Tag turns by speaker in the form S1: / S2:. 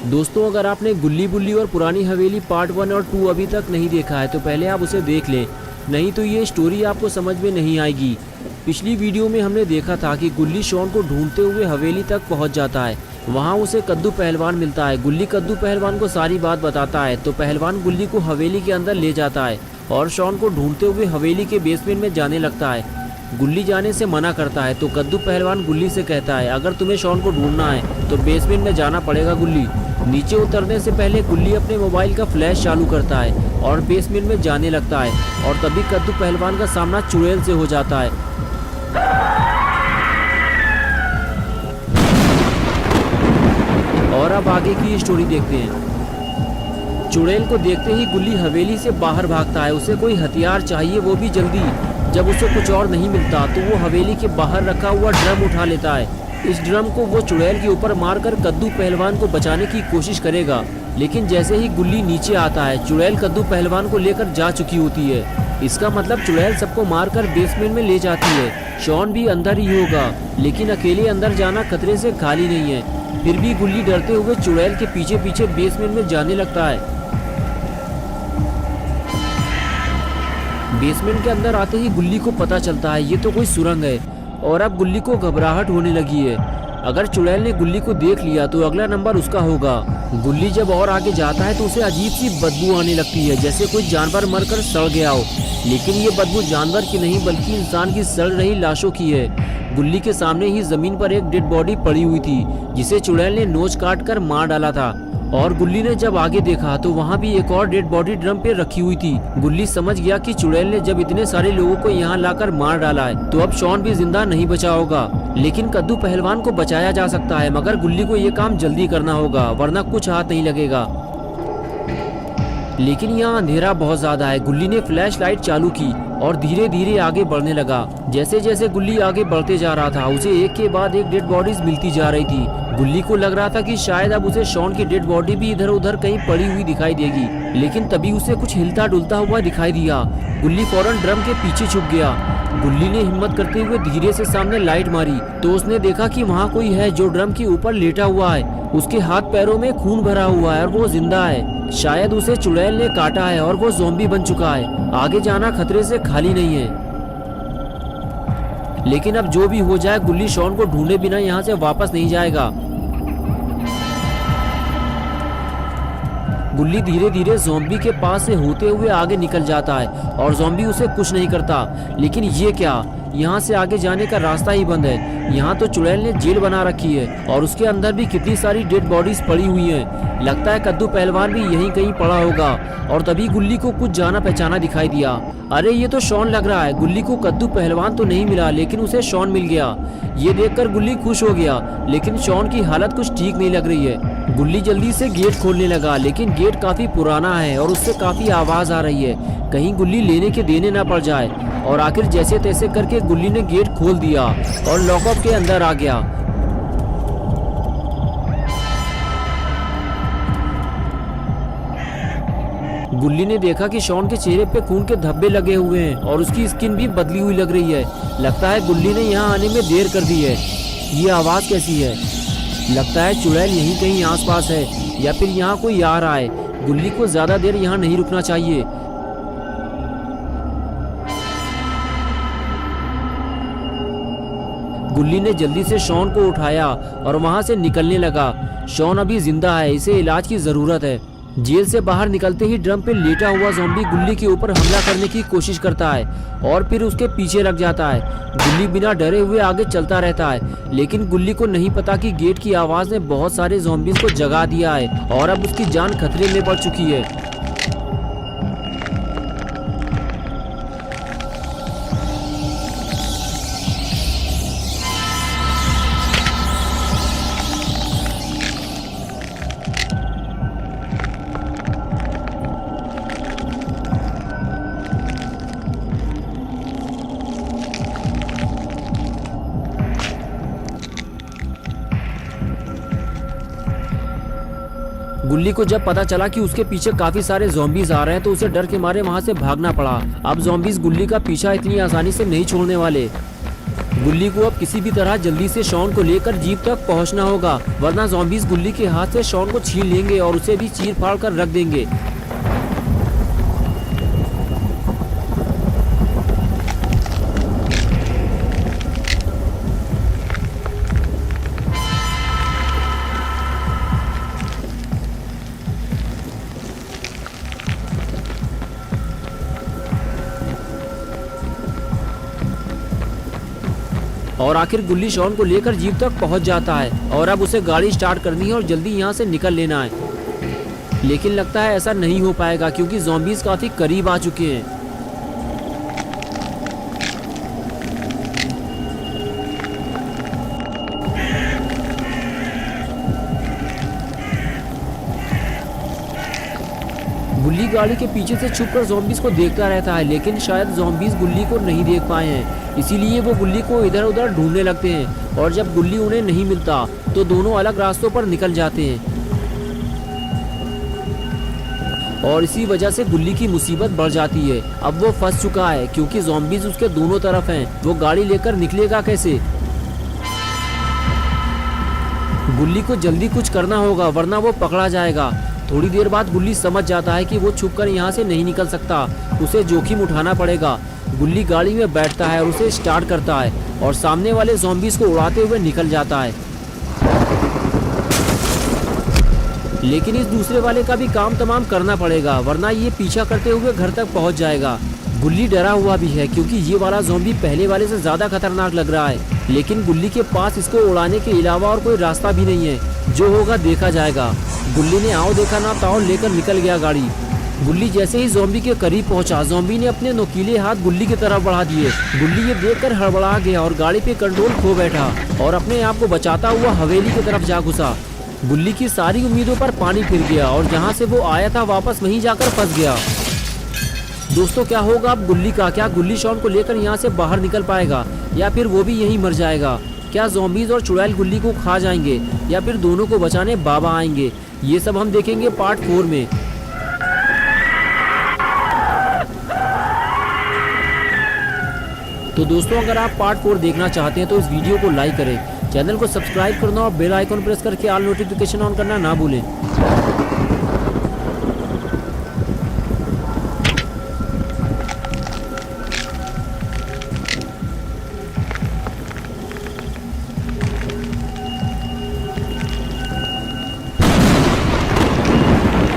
S1: दोस्तों, अगर आपने गुल्ली बुल्ली और पुरानी हवेली पार्ट 1 और 2 अभी तक नहीं देखा है तो पहले आप उसे देख लें, नहीं तो ये स्टोरी आपको समझ में नहीं आएगी। पिछली वीडियो में हमने देखा था कि गुल्ली शॉन को ढूंढते हुए हवेली तक पहुंच जाता है। वहां उसे कद्दू पहलवान मिलता है। गुल्ली कद्दू पहलवान को सारी बात बताता है तो पहलवान गुल्ली को हवेली के अंदर ले जाता है और शॉन को ढूंढते हुए हवेली के बेसमेंट में जाने लगता है। गुल्ली जाने से मना करता है तो कद्दू पहलवान गुल्ली से कहता है, अगर तुम्हें शॉन को ढूंढना है तो बेसमेंट में जाना पड़ेगा गुल्ली। नीचे उतरने से पहले गुल्ली अपने मोबाइल का फ्लैश चालू करता है और बेसमेंट में जाने लगता है और तभी कद्दू पहलवान का सामना चुड़ैल से हो जाता है। और अब आगे की स्टोरी देखते हैं। चुड़ैल को देखते ही गुल्ली हवेली से बाहर भागता है। उसे कोई हथियार चाहिए, वो भी जल्दी। जब उसे कुछ और नहीं मिलता तो वो हवेली के बाहर रखा हुआ ड्रम उठा लेता है। इस ड्रम को वो चुड़ैल के ऊपर मारकर कद्दू पहलवान को बचाने की कोशिश करेगा, लेकिन जैसे ही गुल्ली नीचे आता है चुड़ैल कद्दू पहलवान को लेकर जा चुकी होती है। इसका मतलब चुड़ैल सबको मारकर बेसमेंट में ले जाती है। शॉन भी अंदर ही होगा, लेकिन अकेले अंदर जाना खतरे से खाली नहीं है। फिर भी गुल्ली डरते हुए चुड़ैल के पीछे पीछे बेसमेंट में जाने लगता है। बेसमेंट के अंदर आते ही गुल्ली को पता चलता है ये तो कोई सुरंग है और अब गुल्ली को घबराहट होने लगी है। अगर चुड़ैल ने गुल्ली को देख लिया तो अगला नंबर उसका होगा। गुल्ली जब और आगे जाता है तो उसे अजीब सी बदबू आने लगती है, जैसे कोई जानवर मरकर सड़ गया हो। लेकिन ये बदबू जानवर की नहीं बल्कि इंसान की सड़ रही लाशों की है। गुल्ली के सामने ही जमीन पर एक डेड बॉडी पड़ी हुई थी जिसे चुड़ैल ने नोच काट कर मार डाला था। और गुल्ली ने जब आगे देखा तो वहाँ भी एक और डेड बॉडी ड्रम पे रखी हुई थी। गुल्ली समझ गया कि चुड़ैल ने जब इतने सारे लोगों को यहाँ लाकर मार डाला है तो अब शॉन भी जिंदा नहीं बचा होगा। लेकिन कद्दू पहलवान को बचाया जा सकता है, मगर गुल्ली को ये काम जल्दी करना होगा वरना कुछ हाथ नहीं लगेगा। लेकिन यहाँ अंधेरा बहुत ज्यादा है। गुल्ली ने फ्लैश लाइट चालू की और धीरे धीरे आगे बढ़ने लगा। जैसे जैसे गुल्ली आगे बढ़ते जा रहा था उसे एक के बाद एक डेड बॉडीज मिलती जा रही थी। गुल्ली को लग रहा था कि शायद अब उसे शॉन की डेड बॉडी भी इधर उधर कहीं पड़ी हुई दिखाई देगी, लेकिन तभी उसे कुछ हिलता डुलता हुआ दिखाई दिया। गुल्ली फौरन ड्रम के पीछे छुप गया। गुल्ली ने हिम्मत करते हुए धीरे से सामने लाइट मारी तो उसने देखा कि वहाँ कोई है जो ड्रम के ऊपर लेटा हुआ है। उसके हाथ पैरों में खून भरा हुआ है और वो जिंदा है। शायद उसे चुड़ैल ने काटा है और वो ज़ॉम्बी बन चुका है। आगे जाना खतरे से खाली नहीं है। लेकिन अब जो भी हो जाए गुल्ली शॉन को ढूंढे बिना यहाँ से वापस नहीं जाएगा। गुल्ली धीरे धीरे ज़ॉम्बी के पास से होते हुए आगे निकल जाता है और ज़ॉम्बी उसे कुछ नहीं करता। लेकिन ये क्या, यहाँ से आगे जाने का रास्ता ही बंद है। यहाँ तो चुड़ैल ने जेल बना रखी है और उसके अंदर भी कितनी सारी डेड बॉडीज पड़ी हुई हैं। लगता है कद्दू पहलवान भी यहीं कहीं पड़ा होगा। और तभी गुल्ली को कुछ जाना पहचाना दिखाई दिया। अरे ये तो शॉन लग रहा है। गुल्ली को कद्दू पहलवान तो नहीं मिला लेकिन उसे शॉन मिल गया। ये देखकर गुल्ली खुश हो गया, लेकिन शॉन की हालत कुछ ठीक नहीं लग रही है। गुल्ली जल्दी से गेट खोलने लगा, लेकिन गेट काफी पुराना है और उससे काफी आवाज आ रही है। कहीं गुल्ली लेने के देने ना पड़ जाए। और आखिर जैसे तैसे करके गुल्ली ने गेट खोल दिया और लॉकअप के अंदर आ गया। गुल्ली ने देखा कि शॉन के चेहरे पे खून के धब्बे लगे हुए हैं और उसकी स्किन भी बदली हुई लग रही है। लगता है गुल्ली ने यहाँ आने में देर कर दी है। ये आवाज कैसी है? लगता है चुड़ैल यहीं कहीं आसपास है या फिर यहाँ कोई आ रहा है। गुल्ली को ज्यादा देर यहाँ नहीं रुकना चाहिए। गुल्ली ने जल्दी से शॉन को उठाया और वहां से निकलने लगा। शॉन अभी जिंदा है, इसे इलाज की जरूरत है। जेल से बाहर निकलते ही ड्रम पे लेटा हुआ ज़ॉम्बी गुल्ली के ऊपर हमला करने की कोशिश करता है और फिर उसके पीछे लग जाता है। गुल्ली बिना डरे हुए आगे चलता रहता है, लेकिन गुल्ली को नहीं पता कि गेट की आवाज ने बहुत सारे ज़ॉम्बीज़ को जगा दिया है और अब उसकी जान खतरे में पड़ चुकी है। गुल्ली को जब पता चला कि उसके पीछे काफी सारे ज़ॉम्बीज आ रहे हैं तो उसे डर के मारे वहां से भागना पड़ा। अब ज़ॉम्बीज गुल्ली का पीछा इतनी आसानी से नहीं छोड़ने वाले। गुल्ली को अब किसी भी तरह जल्दी से शॉन को लेकर जीप तक पहुंचना होगा, वरना ज़ॉम्बीज़ गुल्ली के हाथ से शॉन को छीन लेंगे और उसे भी चीर फाड़ कर रख देंगे। और आखिर गुल्ली शॉन को लेकर जीप तक पहुंच जाता है और अब उसे गाड़ी स्टार्ट करनी है और जल्दी यहाँ से निकल लेना है। लेकिन लगता है ऐसा नहीं हो पाएगा क्योंकि ज़ॉम्बीज़ काफी करीब आ चुके हैं। गुल्ली गाड़ी के पीछे से छुपकर ज़ॉम्बीज़ को देखता रहता है, लेकिन शायद ज़ॉम्बीज़ गुल्ली को नहीं देख पाए हैं, इसीलिए वो गुल्ली को इधर उधर ढूंढने लगते हैं और जब गुल्ली उन्हें नहीं मिलता तो दोनों अलग रास्तों पर निकल जाते हैं। और इसी वजह से गुल्ली की मुसीबत बढ़ जाती है। अब वो फंस चुका है क्योंकि ज़ॉम्बीज़ उसके दोनों तरफ हैं। वो गाड़ी लेकर निकलेगा कैसे? गुल्ली को जल्दी कुछ करना होगा वरना वो पकड़ा जाएगा। थोड़ी देर बाद गुल्ली समझ जाता है कि वो छुपकर यहाँ से नहीं निकल सकता, उसे जोखिम उठाना पड़ेगा। गुल्ली गाड़ी में बैठता है और उसे स्टार्ट करता है और सामने वाले ज़ॉम्बीज़ को उड़ाते हुए निकल जाता है। लेकिन इस दूसरे वाले का भी काम तमाम करना पड़ेगा वरना ये पीछा करते हुए घर तक पहुँच जाएगा। गुल्ली डरा हुआ भी है क्योंकि ये वाला ज़ॉम्बी पहले वाले से ज़्यादा खतरनाक लग रहा है, लेकिन गुल्ली के पास इसको उड़ाने के अलावा और कोई रास्ता भी नहीं है। जो होगा देखा जाएगा। गुल्ली ने आओ देखा ना ताओ लेकर निकल गया गाड़ी। गुल्ली जैसे ही ज़ॉम्बी के करीब पहुंचा, ज़ॉम्बी ने अपने नुकीले हाथ गुल्ली की तरफ बढ़ा दिए। गुल्ली ये देखकर हड़बड़ा गया और गाड़ी पे कंट्रोल खो बैठा और अपने आप को बचाता हुआ हवेली की तरफ जा घुसा। गुल्ली की सारी उम्मीदों पर पानी फिर गया और जहाँ से वो आया था वापस वहीं जाकर फंस गया। दोस्तों क्या होगा अब गुल्ली का? क्या गुल्ली शॉन को लेकर यहाँ से बाहर निकल पाएगा या फिर वो भी यहीं मर जाएगा? क्या ज़ॉम्बीज़ और चुड़ैल गुल्ली को खा जाएंगे या फिर दोनों को बचाने बाबा आएंगे? ये सब हम देखेंगे पार्ट 4 में। तो दोस्तों अगर आप पार्ट 4 देखना चाहते हैं तो इस वीडियो को लाइक करें, चैनल को सब्सक्राइब करना और बेल आइकन प्रेस करके ऑल नोटिफिकेशन ऑन करना ना भूलें।